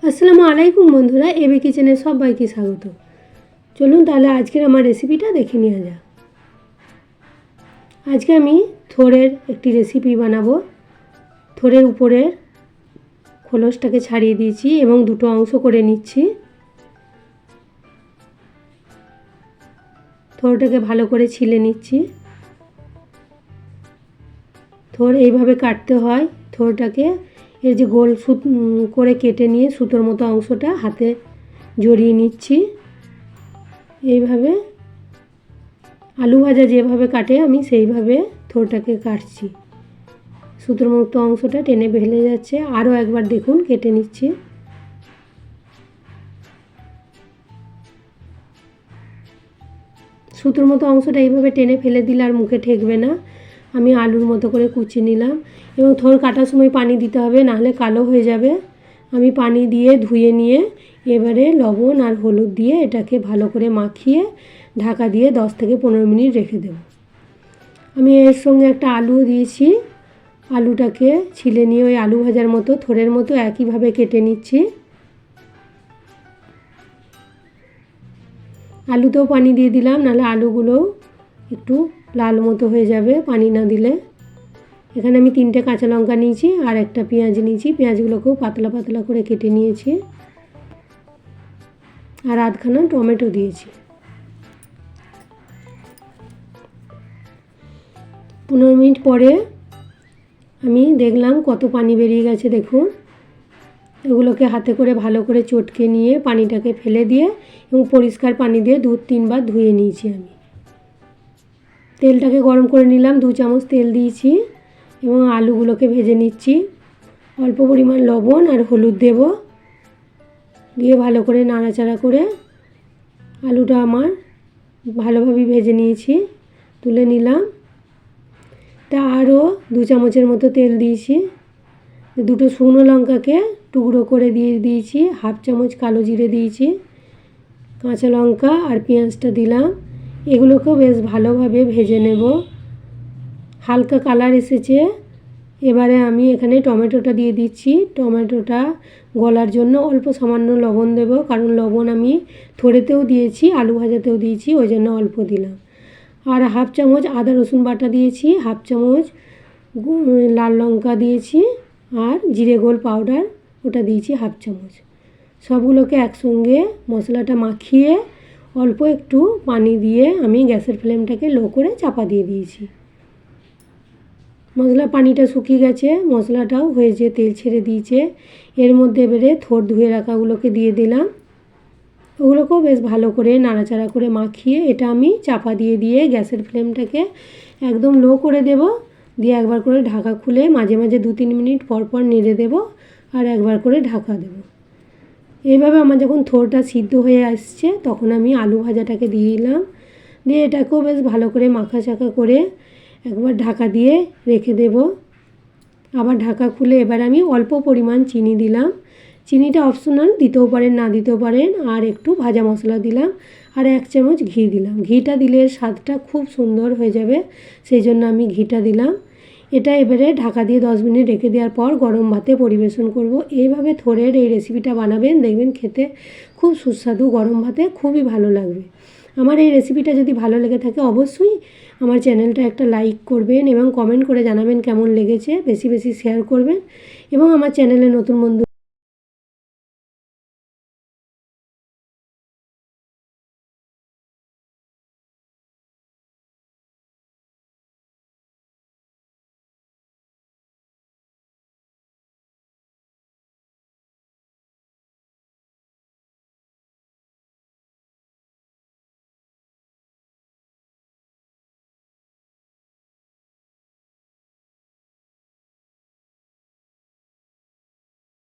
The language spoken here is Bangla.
আসসালামু আলাইকুম বন্ধুরা, এবি কিচেনে সবাইকে স্বাগত। চলুন তাহলে আজকের আমার রেসিপিটা দেখে নেওয়া যাক। আজকে আমি থোড়ের একটি রেসিপি বানাবো। থোড়ের উপরের খোলসটাকে ছাড়িয়ে দিয়েছি এবং দুটো অংশ করে নিচ্ছি। থোড়টাকে ভালো করে ছিলে নিচ্ছি। থোড় এইভাবে কাটতে হয়। থোড়টাকে এর যে গোল করে কেটে নিয়ে সুতোর মতো অংশটা হাতে জড়িয়ে নিচ্ছি। এইভাবে আলু ভাজা যেভাবে কাটে আমি সেইভাবে থোড়টাকে কাটছি। সুতোর মতো অংশটা টেনে ফেলে যাচ্ছে। আরও একবার দেখুন, কেটে নিচ্ছি। সুতোর মতো অংশটা এইভাবে টেনে ফেলে দিলে আর মুখে ঠেকবে না। আমি আলুর মতো করে কুচিয়ে নিলাম এবং থোড় কাটার সময় পানি দিতে হবে, নাহলে কালো হয়ে যাবে। আমি পানি দিয়ে ধুয়ে নিয়ে এবারে লবণ আর হলুদ দিয়ে এটাকে ভালো করে মাখিয়ে ঢাকা দিয়ে 10 থেকে 15 মিনিট রেখে দেব। আমি এর সঙ্গে একটা আলুও দিয়েছি। আলুটাকে ছিলে নিয়ে ওই আলু ভাজার মতো থোড়ের মতো একইভাবে কেটে নিচ্ছি। আলুতেও পানি দিয়ে দিলাম, নাহলে আলুগুলোও একটু লাল মতো হয়ে যাবে পানি না দিলে। এখানে আমি 3টে কাঁচা লঙ্কা নিয়েছি আর একটা পেঁয়াজ নিয়েছি। পেঁয়াজগুলোকেও পাতলা পাতলা করে কেটে নিয়েছি আর আধখানা টমেটো দিয়েছি। 15 মিনিট পরে আমি দেখলাম কত পানি বেরিয়ে গেছে। দেখুন, এগুলোকে হাতে করে ভালো করে চটকে নিয়ে পানিটাকে ফেলে দিয়ে এবং পরিষ্কার পানি দিয়ে 2-3 বার ধুয়ে নিয়েছি। আমি তেলটাকে গরম করে নিলাম, 2 চামচ তেল দিয়েছি এবং আলুগুলোকে ভেজে নিচ্ছি। অল্প পরিমাণ লবণ আর হলুদ দেব, দিয়ে ভালো করে নাড়াচাড়া করে আলুটা আমার ভালোভাবে ভেজে নিয়েছি, তুলে নিলাম। তা আরও 2 চামচের মতো তেল দিয়েছি। 2টো শুকনো লঙ্কাকে টুকরো করে দিয়ে দিয়েছি। 1/2 চামচ কালো জিরে দিয়েছি। কাঁচা লঙ্কা আর পেঁয়াজটা দিলাম। এগুলোকেও বেশ ভালোভাবে ভেজে নেব। হালকা কালার এসেছে। এবারে আমি এখানে টমেটোটা দিয়ে দিচ্ছি। টমেটোটা গলার জন্য অল্প সামান্য লবণ দেব, কারণ লবণ আমি থোড়েতেও দিয়েছি, আলু ভাজাতেও দিয়েছি, ওই জন্য অল্প দিলাম। আর 1/2 চামচ আদা রসুন বাটা দিয়েছি। 1/2 চামচ লাল লঙ্কা দিয়েছি আর জিরে গোল পাউডার ওটা দিয়েছি 1/2 চামচ। সবগুলোকে একসঙ্গে মশলাটা মাখিয়ে অল্প একটু পানি দিয়ে আমি গ্যাসের ফ্লেমটাকে লো করে চাপা দিয়ে দিয়েছি। মশলা পানিটা শুকিয়ে গেছে, মশলাটাও হয়েছে, তেল ছেড়ে দিয়েছে। এর মধ্যে এবারে থোড় ধুয়ে রাখাগুলোকে দিয়ে দিলাম। ওগুলোকেও বেশ ভালো করে নাড়াচাড়া করে মাখিয়ে এটা আমি চাপা দিয়ে দিয়ে গ্যাসের ফ্লেমটাকে একদম লো করে দেব। দিয়ে একবার করে ঢাকা খুলে মাঝে মাঝে 2-3 মিনিট পর পর নেড়ে দেব আর একবার করে ঢাকা দেব। এইভাবে আমার যখন থোড়টা সিদ্ধ হয়ে আসছে তখন আমি আলু ভাজাটাকে দিয়ে দিলাম। দিয়ে এটাকেও বেশ ভালো করে মাখাচাকা করে একবার ঢাকা দিয়ে রেখে দেব। আবার ঢাকা খুলে এবার আমি অল্প পরিমাণ চিনি দিলাম। চিনিটা অপশনাল, দিতেও পারেন না দিতেও পারেন। আর একটু ভাজা মশলা দিলাম আর 1 চামচ ঘি দিলাম। ঘিটা দিলে স্বাদটা খুব সুন্দর হয়ে যাবে, সেই জন্য আমি ঘিটা দিলাম। এটা এবারে ঢাকা দিয়ে 10 মিনিট রেখে দেওয়ার পর গরম ভাতে পরিবেশন করব। এইভাবে থোড়ের এই রেসিপিটা বানাবেন, দেখবেন খেতে খুব সুস্বাদু, গরম ভাতে খুবই ভালো লাগবে। আমার এই রেসিপিটা যদি ভালো লেগে থাকে অবশ্যই আমার চ্যানেলটা একটা লাইক করবেন এবং কমেন্ট করে জানাবেন কেমন লেগেছে। বেশি বেশি শেয়ার করবেন এবং আমার চ্যানেলে নতুন বন্ধু